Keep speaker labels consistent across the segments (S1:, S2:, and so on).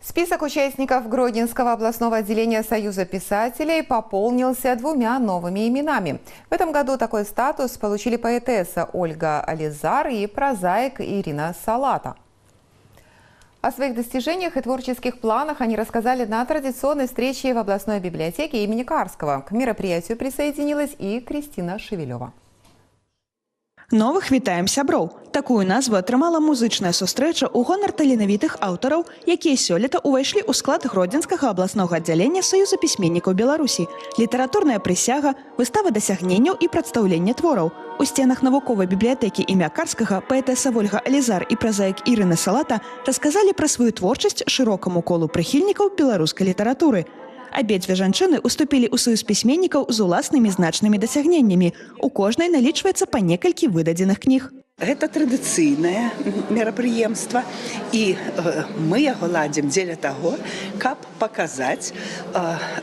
S1: Список участников Гродненского областного отделения Союза писателей пополнился 2 новыми именами. В этом году такой статус получили поэтесса Ольга Ализар и прозаик Ирина Салата. О своих достижениях и творческих планах они рассказали на традиционной встрече в областной библиотеке имени Карского. К мероприятию присоединилась и Кристина Шевелева.
S2: Новых вітаем сяброў. Такую назву атрымала музычная сустрэча ў гонар таленавітых аўтараў, якія сёлета ўвайшлі ў склад Гродзенскага абласнога аддзялення Саюза пісьменнікаў Беларусі. Літаратурная прысяга, выстава дасягненняў і прадстаўленне твораў. У сценах навуковай бібліятэкі імя Карскага паэтэса Ольга Ализар і прозаік Ірына Салата расказалі пра сваю творчасць шырокаму колу прыхільнікаў беларускай літаратуры. Абедзве жанчыны уступілі ў саюз пісьменнікаў з уласнымі значнымі дасягненнямі. У кожнай налічваецца па некалькі выдадзеных кніг.
S3: Гэта традыцыйнае мерапрыемства, і мы яго ладзім дзеля таго, каб паказаць,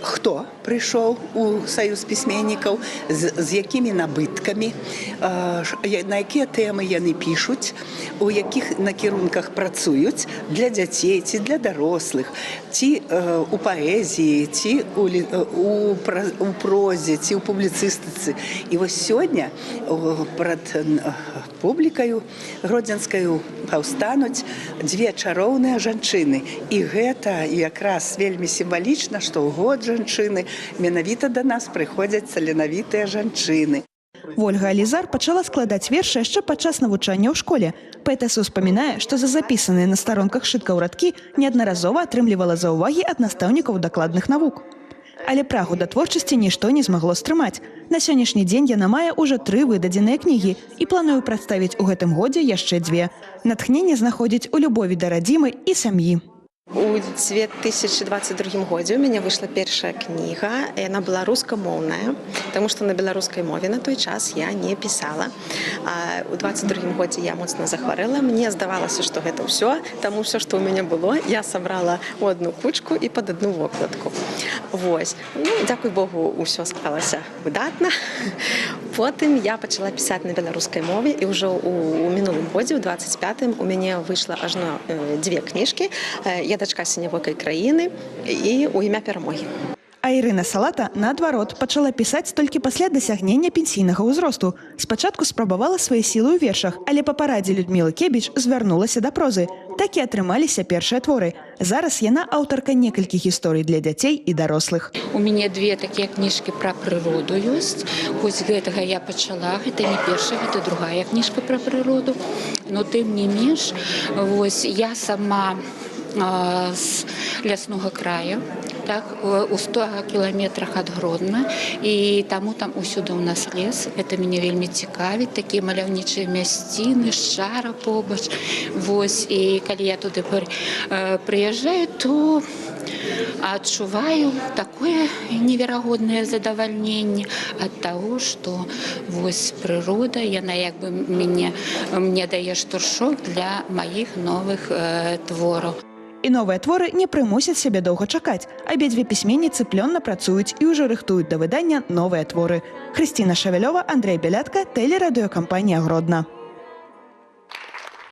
S3: хто прыйшоў у саюз пісьменнікаў, з якімі набыткамі, на якія тэмы яны пішуць, у якіх накірунках працуюць для дзяцей ці для дарослых, ці у паэзіі, ці у прозе, ці ў публіцыстыцы. І вось сёння прад публікаю гродзенскаю паўстануць дзве чароўныя жанчыны. І гэта якраз вельмі сімвалічна, што ў год жанчыны менавіта да нас прыходзяць таленавітыя жанчыны.
S2: Ольга Ализар пачала складаць вершы яшчэ падчас навучання ў школе. Паэтэса ўспамінае, што за запісаныя на старонках шыткаў радкі неаднаразова атрымлівала заўвагі ад настаўнікаў дакладных навук. Але прагу да творчасці нішто не змагло стрымаць. На сённяшні дзень яна мае ўжо 3 выдадзеныя кнігі і плануе прадставіць у гэтым годзе яшчэ 2. Натхненне знаходзіць у любові да радзімы і сям'і.
S4: У 2022 годзе у мяне выйшла першая кніга, і яна была рускамоўная, таму што на беларускай мове на той час я не пісала. У 22 годзе я моцна захварэла, мне здавалася, што гэта ўсё, таму ўсё, што ў мяне было, я сабрала ў адну кучку і пад адну вокладку. Вось. Дзякуй Богу, ўсё склалася выдатна. Потым я пачала пісаць на беларускай мове, і ўжо ў мінулым годзе, у 25-м, у мяне выйшла ажно 2 кніжкі. Я дачка сінявокай краіны і у імя перамогі.
S2: А Ірына Салата, наадварот, пачала пісаць толькі пасля дасягнення пенсійнага ўзросту. Спачатку спрабавала свае сілы ў вершах, але па парадзе Людмілы Кебіч звярнулася да прозы. Так і атрымаліся першыя творы. Зараз яна аўтарка некалькіх гісторый для дзяцей і дарослых.
S5: У мяне 2 такія кніжкі пра прыроду ёсць. Хоць гэтага я пачала, гэта не першая, гэта другая кніжка пра прыроду. Но тым не менш, вось я сама з ляснога краю, так, у 100 кіламетрах ад Гродна, і таму там усюды ў нас лес. Гэта мяне вельмі цікавіць, такія маляўнічыя мясціны, шчара побач. Вось, і калі я туды прыязджаю, то адчуваю такое неверагоднае задавальненне ад таго, што вось прырода, яна як бы мне дае штуршок для маіх новых твораў.
S2: І новыя творы не прымусяць сябе доўга чакаць. Абедзве пісьменніцы плённа працуюць і ўжо рыхтуюць да выдання новыя творы. Кристина Шевелева, Андрей Белятка, тэлерадыёкампанія Гродна.